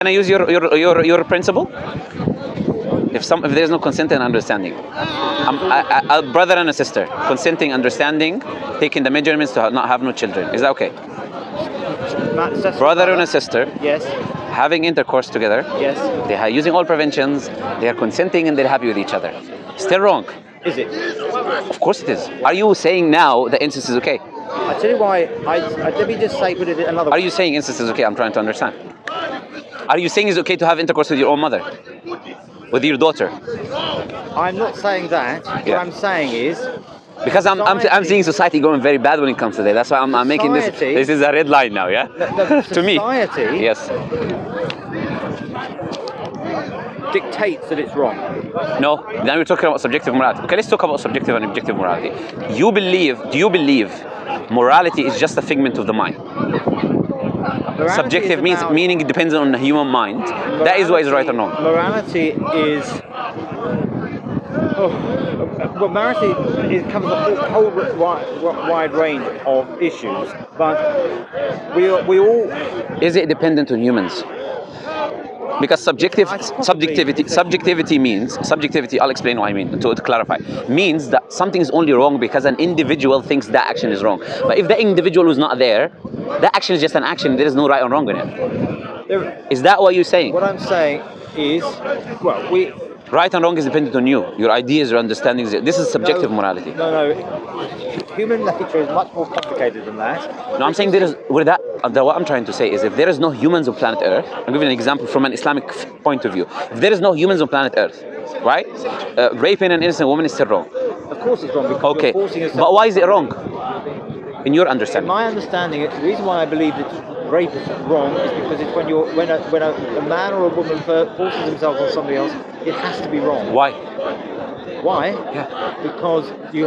Can I use your principle? If there's no consent and understanding, a brother and a sister consenting, understanding, taking the measurements to not have no children, is that okay? Brother and a sister, yes, having intercourse together, yes, they are using all preventions, they are consenting and they're happy with each other. Still wrong? Is it? Of course it is. Are you saying now that incest is okay? I tell you why. Let me just say, put it another way. Are you saying incest is okay? I'm trying to understand. Are you saying it's okay to have intercourse with your own mother? With your daughter? I'm not saying that. Yeah. What I'm saying is, because I'm seeing society going very bad when it comes to that. That's why I'm making this. This is a red line now, yeah. To me. Society. Yes. Dictates that it's wrong. No. Now we're talking about subjective morality. Okay, let's talk about subjective and objective morality. Do you believe morality is just a figment of the mind? Morality subjective meaning it depends on the human mind. Morality, that is what is right or wrong. Morality is. Well, morality covers a whole wide range of issues, but we all. Is it dependent on humans? Because subjectivity means, I'll explain what I mean to clarify, means that something is only wrong because an individual thinks that action is wrong. But if the individual is not there, that action is just an action, there is no right or wrong in it. Is that what you're saying? What I'm saying is, right and wrong is dependent on you, your ideas, your understandings. This is subjective morality. No. Human nature is much more complicated than that. No, I'm saying what I'm trying to say is if there is no humans on planet Earth, I'll give you an example from an Islamic point of view. If there is no humans on planet Earth, right? Raping an innocent woman is still wrong. Of course it's wrong because you're forcing yourself. But why is it wrong? In your understanding? In my understanding, the reason why I believe that rape is wrong is because it's when a man or a woman forces himself on somebody else, it has to be wrong. Why? Why? Yeah. Because you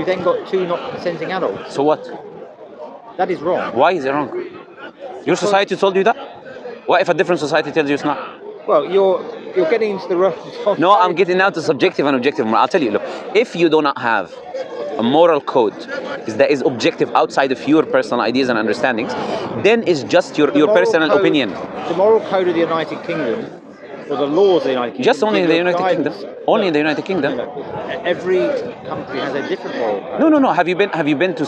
then got two not consenting adults. So what? That is wrong. Why is it wrong? Your society told you that? What if a different society tells you it's not? Well, you're getting into the wrong. No, I'm getting now to subjective and objective. I'll tell you, look, if you do not have a moral code that is objective outside of your personal ideas and understandings, then it's just your personal opinion. The moral code of the United Kingdom, or the laws of the United Kingdom. Just only in the United Kingdom. Only in the United Kingdom. Every country has a different moral code. No. Have you been to?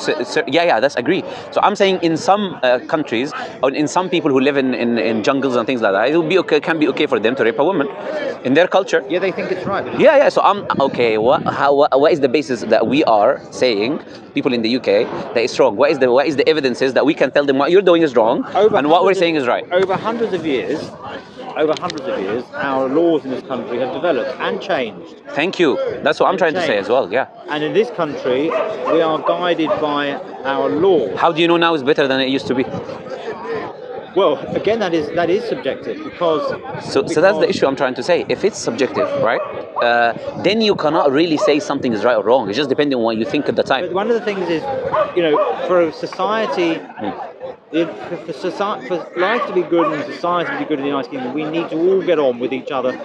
Yeah. That's agree. So I'm saying in some countries, or in some people who live in jungles and things like that, it will be okay. Can be okay for them to rape a woman, in their culture. Yeah, they think it's right. Yeah. So I'm okay. What is the basis that we are saying, people in the UK, that it's wrong? What is the evidences that we can tell them what you're doing is wrong and what we're saying is right? Over hundreds of years, our laws in this country have developed and changed. Thank you. That's what I'm trying to say as well, yeah. And in this country, we are guided by our law. How do you know now is better than it used to be? Well, again, that is subjective because... So that's the issue I'm trying to say. If it's subjective, right, then you cannot really say something is right or wrong. It's just depending on what you think at the time. But one of the things is, for a society... For life to be good and society to be good in the United Kingdom, we need to all get on with each other,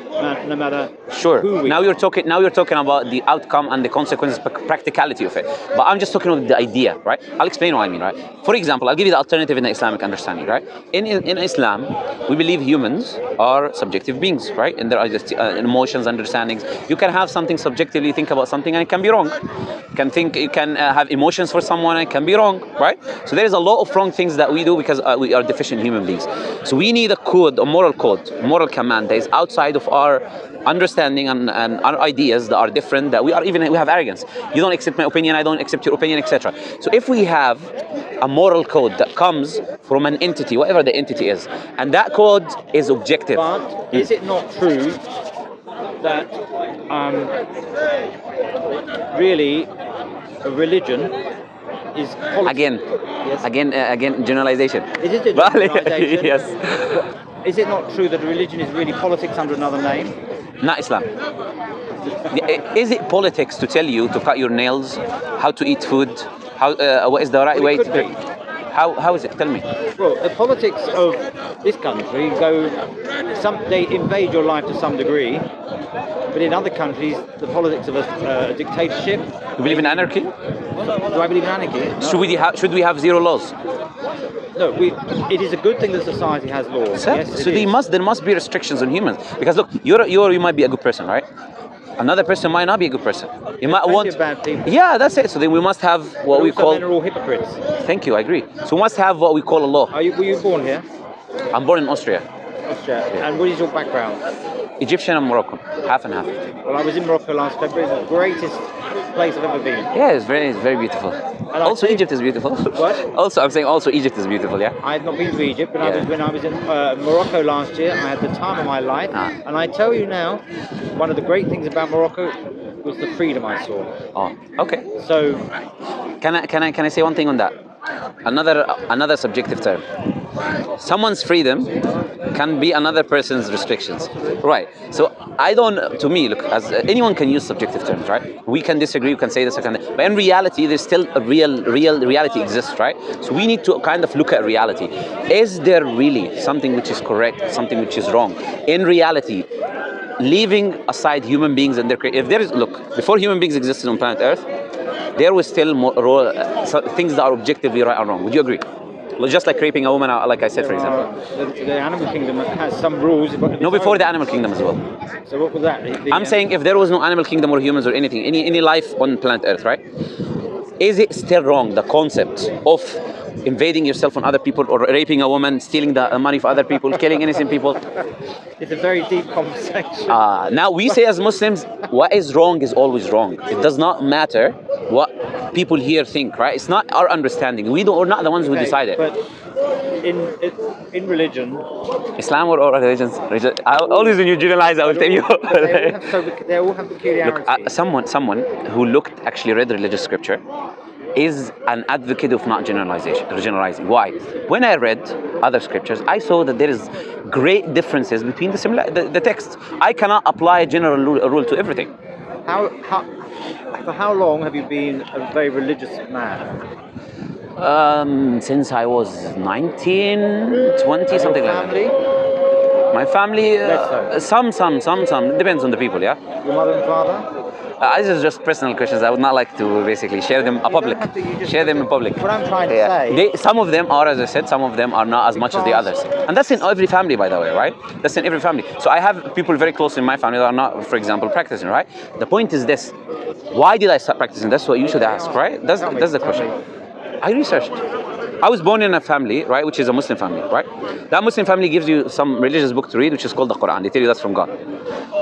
no matter who we are. Now you're talking about the outcome and the consequences, practicality of it. But I'm just talking about the idea, right? I'll explain what I mean, right? For example, I'll give you the alternative in the Islamic understanding, right? In Islam, we believe humans are subjective beings, right? And there are just emotions, understandings. You can have something subjectively, think about something, and it can be wrong. You can have emotions for someone, and it can be wrong, right? So there is a lot of wrong things that we do because we are deficient human beings. So we need a moral command that is outside of our understanding and our ideas that are different, that we have arrogance. You don't accept my opinion, I don't accept your opinion, etc. So if we have a moral code that comes from an entity, whatever the entity is, and that code is objective. But is it not true that really a religion is politics? Again, generalization. Is it a generalization? Yes. Is it not true that religion is really politics under another name? Not Islam. Is it politics to tell you to cut your nails, how to eat food, what is the right way to do? How is it? Tell me. Well, the politics of this country they invade your life to some degree, but in other countries, the politics of a dictatorship. You believe in anarchy? Do I believe in anarchy? No. Should we have zero laws? No, it is a good thing that society has laws. So, Yes, so there must be restrictions on humans. Because look, you might be a good person, right? Another person might not be a good person. You might plenty want. of bad people. Yeah, that's it. So then we must have what we Also, call. men are all hypocrites. Thank you, I agree. So we must have what we call a law. Were you born here? I'm born in Austria, Austria. And what is your background? Egyptian and Moroccan, half and half. Well, I was in Morocco last February. It's the greatest place I've ever been. Yeah, it's very beautiful. Also, Egypt is beautiful. What? Also, I'm saying also Egypt is beautiful. Yeah. I have not been to Egypt, but Yeah. when I was in Morocco last year, I had the time of my life. And I tell you now, one of the great things about Morocco was the freedom I saw. Oh, okay. So, Can I say one thing on that? Another subjective term. Someone's freedom can be another person's restrictions. Right. So to me, look, as anyone can use subjective terms, right? We can disagree, we can say this, but in reality, there's still a real reality exists, right? So we need to kind of look at reality. Is there really something which is correct, something which is wrong? In reality, leaving aside human beings and if there is, look, before human beings existed on planet Earth, there was still more things that are objectively right or wrong. Would you agree? Just like raping a woman, like I said, for example. The animal kingdom has some rules. No, before the animal kingdom as well. So what was that? I'm saying if there was no animal kingdom or humans or anything, any life on planet Earth, right? Is it still wrong, the concept of invading yourself on other people or raping a woman, stealing the money for other people, killing innocent people? It's a very deep conversation. Now we say as Muslims, what is wrong is always wrong. It does not matter what people here think, right? It's not our understanding. We're not the ones who decide it. But in religion, Islam or religions? Always when you generalize, I will tell you. they all have peculiarities. Look, someone who actually read religious scripture is an advocate of not generalizing. Why? When I read other scriptures, I saw that there is great differences between the texts. I cannot apply a general rule to everything. For how long have you been a very religious man? Since I was 19, 20, something like family? that. My family, some. Depends on the people, yeah? Your mother and father? These are just personal questions. I would not like to basically share them in public. What I'm trying to say... Some of them are, as I said, some of them are not as much as the others. And that's in every family, by the way, right? That's in every family. So I have people very close in my family that are not, for example, practicing, right? The point is this. Why did I start practicing? That's what you should ask, right? That's the question. I researched. I was born in a family, right, which is a Muslim family, right? That Muslim family gives you some religious book to read, which is called the Quran. They tell you that's from God.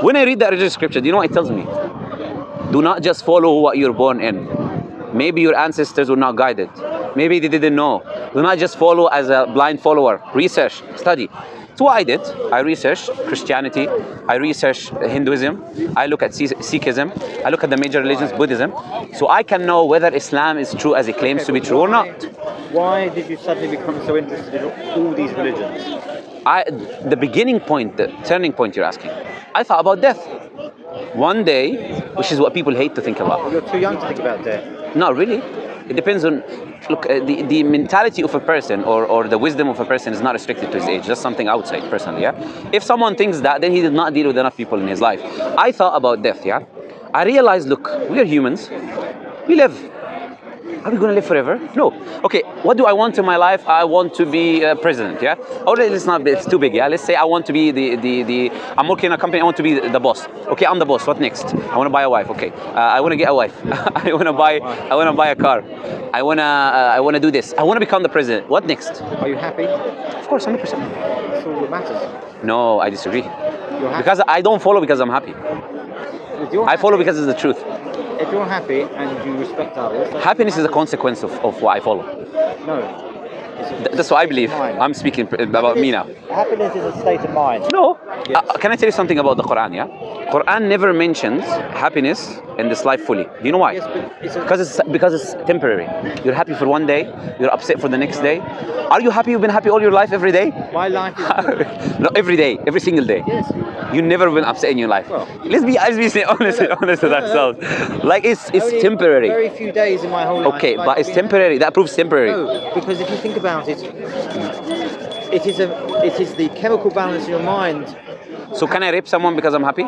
When I read that religious scripture, do you know what it tells me? Do not just follow what you're born in. Maybe your ancestors were not guided. Maybe they didn't know. Do not just follow as a blind follower. Research, study. So what I did, I researched Christianity, I researched Hinduism, I look at Sikhism, I look at the major religions, Buddhism, so I can know whether Islam is true as it claims to be true or not. Why did you suddenly become so interested in all these religions? The beginning point, the turning point you're asking, I thought about death. One day, which is what people hate to think about. You're too young to think about death. Not really. It depends on, look, the mentality of a person or the wisdom of a person is not restricted to his age. That's something outside, personally, yeah? If someone thinks that, then he did not deal with enough people in his life. I thought about death, yeah? I realized, look, we are humans. We live. Are we going to live forever? No. Okay, what do I want in my life? I want to be president, yeah? Or it's too big, yeah? Let's say I want to be I'm working in a company, I want to be the boss. Okay, I'm the boss, what next? I want to buy a wife, okay. I want to get a wife. I want to buy a car. I want to do this. I want to become the president. What next? Are you happy? Of course, 100%. That's all that matters. No, I disagree. You're happy? Because I don't follow because I'm happy. I follow because it's the truth. If you're happy and you respect others... Happiness is a consequence of what I follow. No. That's what I believe. I'm speaking about me now. Happiness is a state of mind. No. Yes. Can I tell you something about the Quran, yeah? Quran never mentions happiness in this life fully. Do you know why? Yes, because it's temporary. You're happy for one day, you're upset for the next day. Are you happy? You've been happy all your life, every day? My life is... No, every day, every single day. Yes. You've never been upset in your life. Well, let's be honest with ourselves. Like it's temporary. Very few days in my whole life. Okay, but it's temporary. That proves temporary. No, because if you think about it, it is the chemical balance in your mind. So can I rape someone because I'm happy?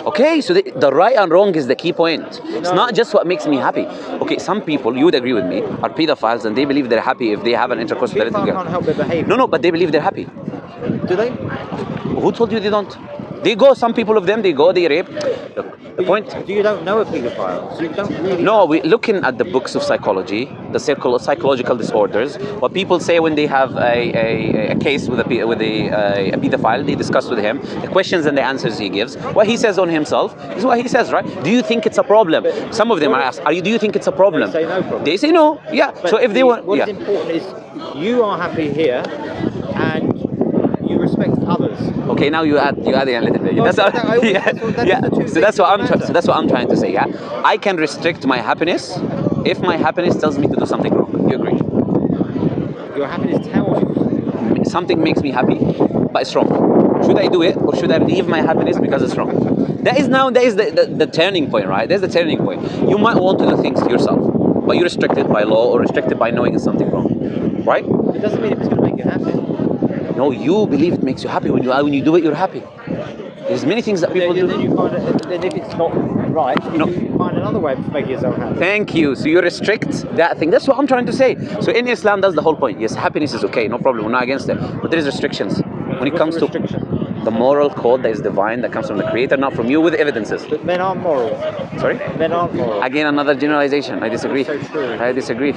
Okay, so the right and wrong is the key point. It's not just what makes me happy. Okay, some people, you would agree with me, are pedophiles and they believe they're happy if they have an intercourse with a little People girl. can't help their behaviour. No, but they believe they're happy. Do they? Who told you they don't? They go, some people of them, they go, they rape. Look, the point... You don't know a paedophile, so you don't really... No, we're looking at the books of psychology, the psychological disorders, what people say when they have a case with a pedophile, they discuss with him, the questions and the answers he gives. What he says on himself is what he says, right? Do you think it's a problem? Some of them are asked, do you think it's a problem? They say no problem. They say no, yeah. But so if they want... What is important is you are happy here and you respect others. Okay, now you add a little bit. No, So that's what I'm trying to say. Yeah, I can restrict my happiness if my happiness tells me to do something wrong. You agree? Your happiness tells you something makes me happy, but it's wrong. Should I do it or should I leave my happiness because it's wrong? That is the turning point, right? There's the turning point. You might want to do things yourself, but you're restricted by law or restricted by knowing it's something wrong, right? It doesn't mean it's going to make you happy. No, you believe it makes you happy. When you do it, you're happy. There's many things that people do. Then you find then if it's not right, you find another way of making yourself happy. Thank you. So you restrict that thing. That's what I'm trying to say. So in Islam, that's the whole point. Yes, happiness is okay, no problem. We're not against it. But there is restrictions. When it comes to the moral code that is divine, that comes from the Creator, not from you, with evidences. But men aren't moral. Sorry? Men aren't moral. Again, another generalization. I disagree. That's so true. I disagree.